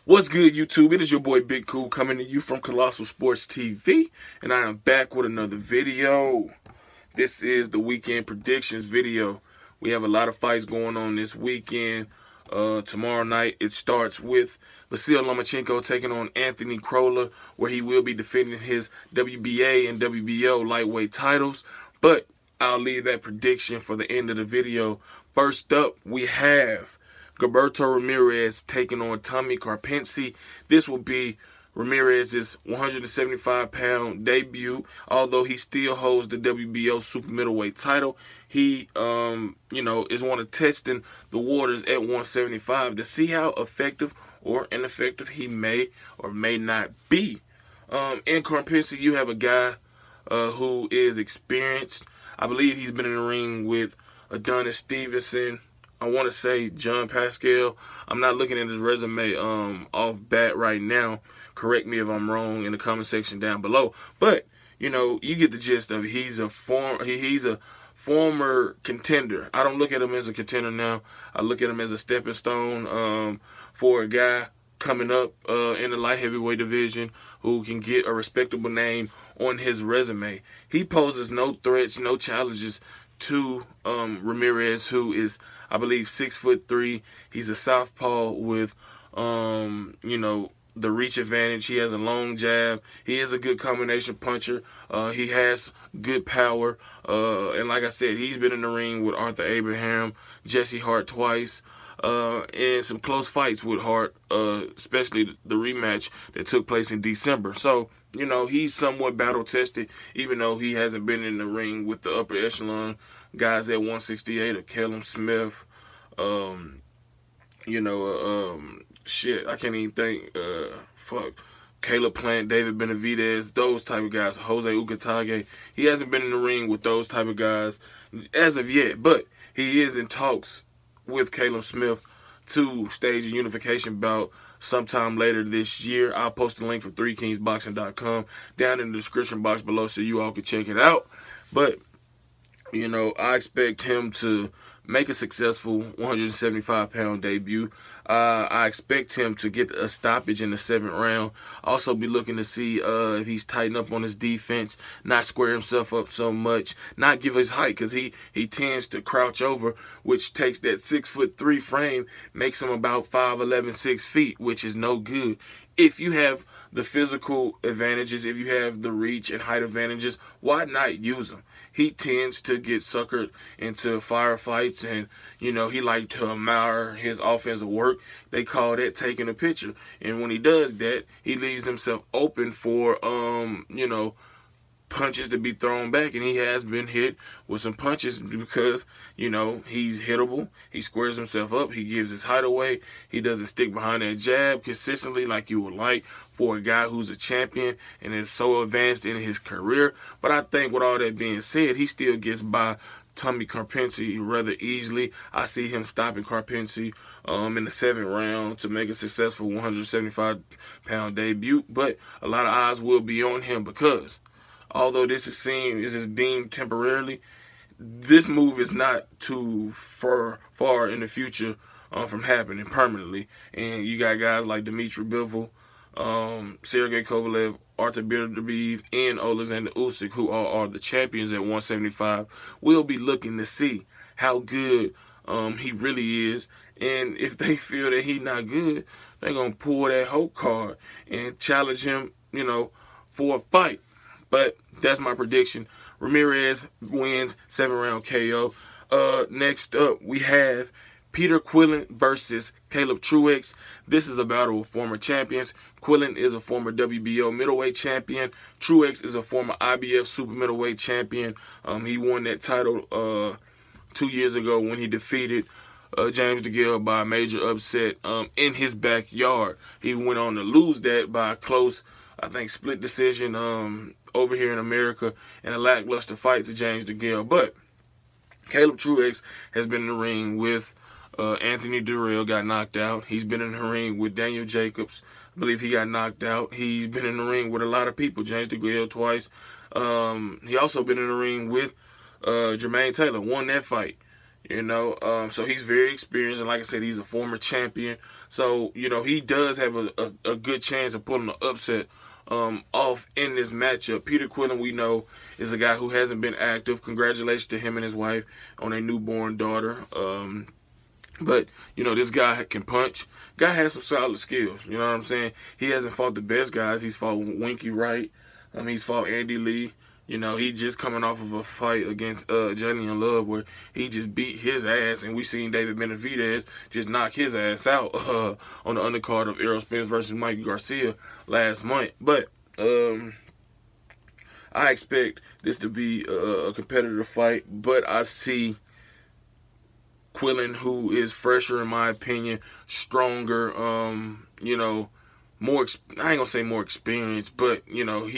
What's good, YouTube? It is your boy Big Cool coming to you from Colossal Sports TV, and I am back with another video. This is the weekend predictions video. We have a lot of fights going on this weekend. Tomorrow night it starts with Vasil Lomachenko taking on Anthony Crolla, where he will be defending his WBA and WBO lightweight titles. But I'll leave that prediction for the end of the video. First up, we have Gilberto Ramirez taking on Tommy Karpency. This will be Ramirez's 175-pound debut. Although he still holds the WBO super middleweight title, he is one of testing the waters at 175 to see how effective or ineffective he may or may not be. In Karpency, you have a guy who is experienced. I believe he's been in the ring with Adonis Stevenson. I want to say John Pascal. I'm not looking at his resume off bat right now. Correct me if I'm wrong in the comment section down below. But you get the gist of it. He's a former contender. I don't look at him as a contender now. I look at him as a stepping stone for a guy coming up in the light heavyweight division who can get a respectable name on his resume. He poses no threats, no challenges to Ramirez, who is, I believe, 6'3". He's a southpaw with the reach advantage. He has a long jab. He is a good combination puncher. He has good power. And like I said, he's been in the ring with Arthur Abraham, Jesse Hart twice, and some close fights with Hart, especially the rematch that took place in December. So, he's somewhat battle-tested, even though he hasn't been in the ring with the upper echelon guys at 168 or Callum Smith. Shit, I can't even think. Caleb Plant, David Benavidez, those type of guys. Jose Ucatage. He hasn't been in the ring with those type of guys as of yet, but he is in talks with Caleb Smith to stage a unification bout sometime later this year. I'll post a link for 3kingsboxing.com down in the description box below so you all can check it out. But, I expect him to make a successful 175-pound debut. I expect him to get a stoppage in the 7th round. Also be looking to see if he's tightened up on his defense, not square himself up so much, not give his height, because he tends to crouch over, which takes that 6'3" frame, makes him about 5'11", 6 feet, which is no good. If you have the physical advantages, if you have the reach and height advantages, why not use them? He tends to get suckered into firefights, and, he likes to admire his offensive work. They call that taking a picture. And when he does that, he leaves himself open for, punches to be thrown back, and he has been hit with some punches because, he's hittable. He squares himself up. He gives his height away. He doesn't stick behind that jab consistently like you would like for a guy who's a champion and is so advanced in his career. But I think with all that being said, he still gets by Tommy Karpency rather easily. I see him stopping Karpency in the 7th round to make a successful 175-pound debut. But a lot of eyes will be on him because although this is deemed temporarily, this move is not too far in the future from happening permanently. And you got guys like Dmitry Bivol, Sergey Kovalev, Artur Beterbiev, and Alexander Usyk, who are the champions at 175. We'll be looking to see how good he really is. And if they feel that he's not good, they're going to pull that Hulk card and challenge him, for a fight. But that's my prediction. Ramirez wins 7-round KO. Next up, we have Peter Quillin versus Quillin-Truax. This is a battle of former champions. Quillin is a former WBO middleweight champion. Truax is a former IBF super middleweight champion. He won that title 2 years ago when he defeated James DeGale by a major upset in his backyard. He went on to lose that by a close, I think, split decision over here in America in a lackluster fight to James DeGale. But Quillin-Truax has been in the ring with Anthony Durrell, got knocked out. He's been in the ring with Daniel Jacobs. I believe he got knocked out. He's been in the ring with a lot of people. James DeGale twice. He also been in the ring with Jermaine Taylor, won that fight. You know, so he's very experienced, and like I said, he's a former champion. So, you know, he does have a good chance of pulling an upset off in this matchup. Peter Quillin, we know, is a guy who hasn't been active. Congratulations to him and his wife on a newborn daughter. But, you know, this guy can punch. Guy has some solid skills. You know what I'm saying? He hasn't fought the best guys. He's fought Winky Wright. He's fought Andy Lee. You know, he just coming off of a fight against Julian Love where he just beat his ass, and we seen David Benavidez just knock his ass out on the undercard of Errol Spence versus Mike Garcia last month. But I expect this to be a competitive fight, but I see Quillin, who is fresher in my opinion, stronger, you know, more, I ain't gonna say more experienced, but you know,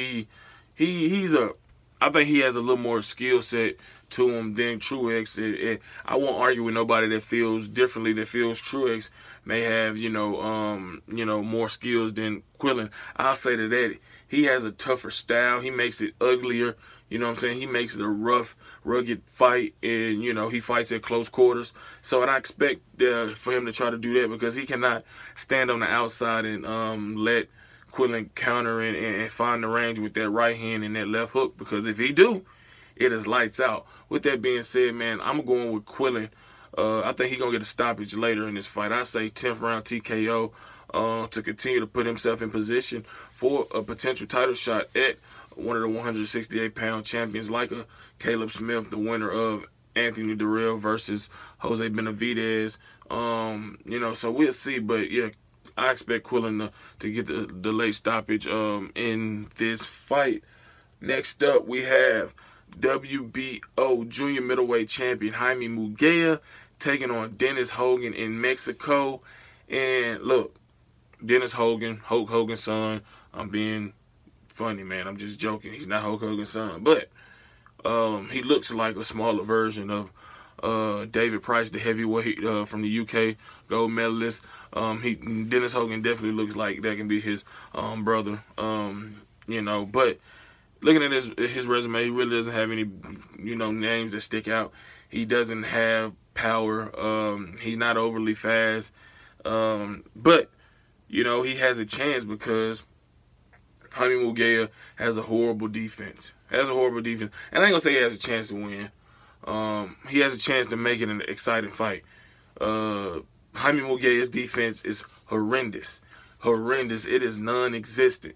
I think he has a little more skill set to him than Truax. I won't argue with nobody that feels differently, that feels Truax may have, you know, more skills than Quillin. I'll say that he has a tougher style. He makes it uglier. You know what I'm saying? He makes it a rough, rugged fight, and, you know, he fights at close quarters. So, and I expect for him to try to do that because he cannot stand on the outside and let Quillin counter and find the range with that right hand and that left hook, because if he do, it is lights out. With that being said, man, I'm going with Quillin. I think he's going to get a stoppage later in this fight. I say 10th round TKO to continue to put himself in position for a potential title shot at one of the 168-pound champions like a Caleb Smith, the winner of Anthony Dirrell versus Jose Benavidez. You know, so we'll see. But, yeah, I expect Quillin to get the late stoppage in this fight. Next up, we have WBO junior middleweight champion Jaime Munguia taking on Dennis Hogan in Mexico. And look, Dennis Hogan, Hulk Hogan's son. I'm being funny, man. I'm just joking. He's not Hulk Hogan's son, but he looks like a smaller version of David Price, the heavyweight from the UK gold medalist. Dennis Hogan definitely looks like that can be his brother. You know, but looking at his resume, he really doesn't have any, you know, names that stick out. He doesn't have power. He's not overly fast. But, you know, he has a chance because Jaime Munguia has a horrible defense. And I ain't going to say he has a chance to win. He has a chance to make it an exciting fight. Jaime Munguia's defense is horrendous. It is non-existent.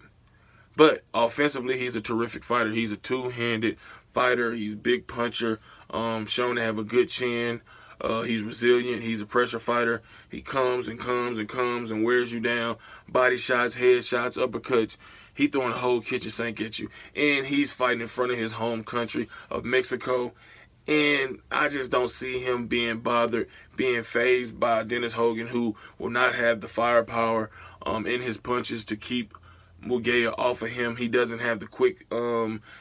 But offensively, he's a terrific fighter. He's a two-handed fighter. He's a big puncher, shown to have a good chin. He's resilient. He's a pressure fighter. He comes and comes and comes and wears you down. Body shots, head shots, uppercuts. He throwing a whole kitchen sink at you. And he's fighting in front of his home country of Mexico. And I just don't see him being bothered, being fazed by Dennis Hogan, who will not have the firepower in his punches to keep Munguia off of him. He doesn't have the quick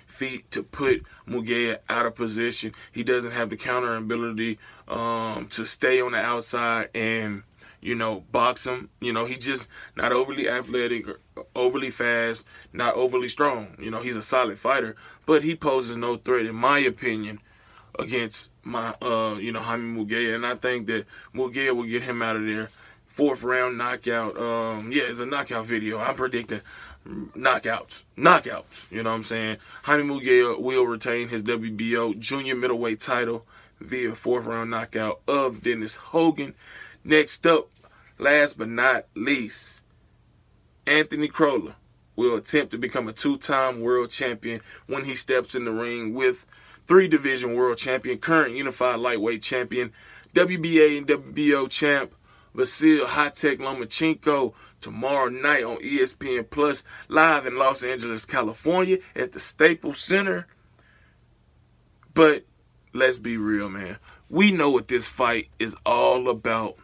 feet to put Munguia out of position. He doesn't have the counter ability to stay on the outside and, you know, box him. You know, he's just not overly athletic, or overly fast, not overly strong. You know, he's a solid fighter, but he poses no threat, in my opinion, against my, you know, Jaime Munguia. And I think that Munguia will get him out of there. 4th round knockout. Yeah, it's a knockout video. I'm predicting knockouts. You know what I'm saying? Jaime Munguia will retain his WBO junior middleweight title via 4th round knockout of Dennis Hogan. Next up, last but not least, Anthony Crolla will attempt to become a 2-time world champion when he steps in the ring with 3-division world champion, current unified lightweight champion, WBA and WBO champ, Vasyl High-Tech Lomachenko, tomorrow night on ESPN Plus, live in Los Angeles, California at the Staples Center. But let's be real, man. We know what this fight is all about.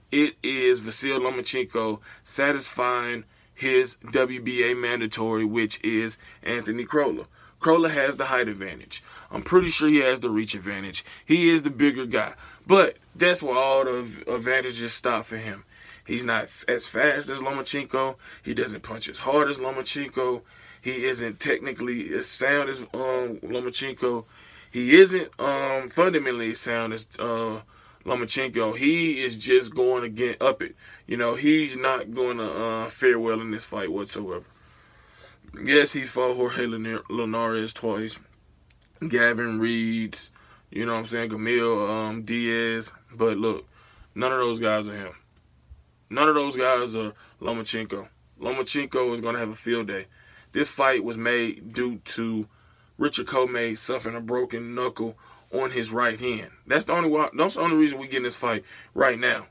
It is Vasyl Lomachenko satisfying his WBA mandatory, which is Anthony Crolla. Crolla has the height advantage. I'm pretty sure he has the reach advantage. He is the bigger guy. But that's where all the advantages stop for him. He's not as fast as Lomachenko. He doesn't punch as hard as Lomachenko. He isn't technically as sound as Lomachenko. He isn't fundamentally sound as Lomachenko. He is just going again up it. You know, he's not going to fare well in this fight whatsoever. Yes, he's fought Jorge Linares twice, Gavin Reeds, you know what I'm saying, Gamil Diaz. But look, none of those guys are him. None of those guys are Lomachenko. Lomachenko is going to have a field day. This fight was made due to Richard Comey suffering a broken knuckle on his right hand. That's the only reason we get in this fight right now,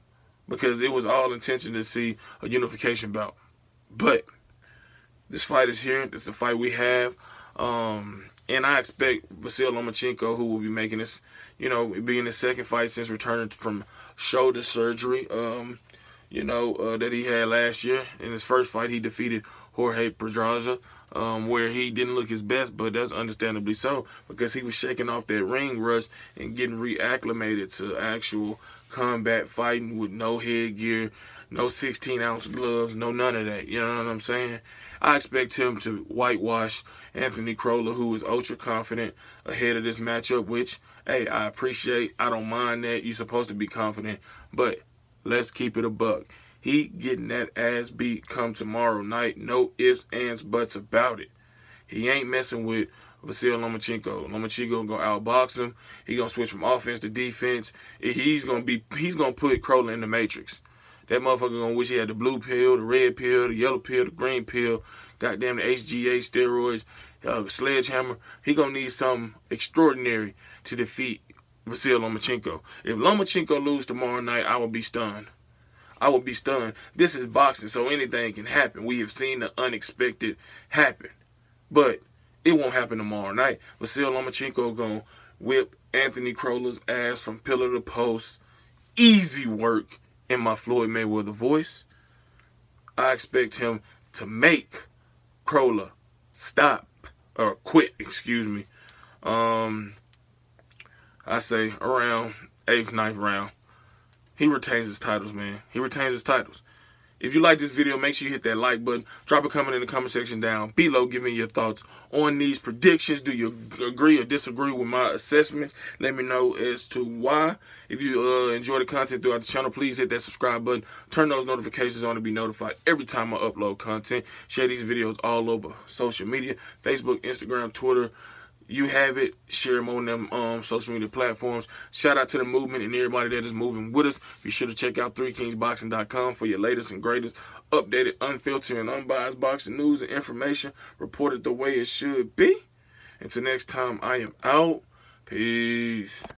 because it was all intention to see a unification bout. But this fight is here. This is the fight we have. And I expect Vasyl Lomachenko, who will be making this, you know, being his second fight since returning from shoulder surgery, that he had last year. In his first fight, he defeated Jorge Pedraza, where he didn't look his best, but that's understandably so, because he was shaking off that ring rust and getting reacclimated to actual combat fighting with no headgear, no 16-ounce gloves, no none of that. You know what I'm saying? I expect him to whitewash Anthony Crolla, who is ultra confident ahead of this matchup, which, hey, I appreciate. I don't mind that. You're supposed to be confident, but let's keep it a buck. He getting that ass beat come tomorrow night. No ifs, ands, buts about it. He ain't messing with Vasyl Lomachenko. Lomachenko gonna outbox him. He gonna switch from offense to defense. He's gonna put Crolla in the matrix. That motherfucker gonna wish he had the blue pill, the red pill, the yellow pill, the green pill, goddamn the HGA steroids, sledgehammer. He gonna need something extraordinary to defeat Vasyl Lomachenko. If Lomachenko lose tomorrow night, I will be stunned. I will be stunned. This is boxing, so anything can happen. We have seen the unexpected happen. But it won't happen tomorrow night. Vasyl Lomachenko gonna whip Anthony Crolla's ass from pillar to post. Easy work. In my Floyd Mayweather voice, I expect him to make Crolla stop or quit, excuse me. I say around 8th, 9th round. He retains his titles, man. He retains his titles. If you like this video, make sure you hit that like button. Drop a comment in the comment section down below. Give me your thoughts on these predictions. Do you agree or disagree with my assessments? Let me know as to why. If you enjoy the content throughout the channel, please hit that subscribe button. Turn those notifications on to be notified every time I upload content. Share these videos all over social media, Facebook, Instagram, Twitter. You have it. Share them on them social media platforms. Shout out to the movement and everybody that is moving with us. Be sure to check out 3kingsboxing.com for your latest and greatest updated, unfiltered, and unbiased boxing news and information reported the way it should be. Until next time, I am out. Peace.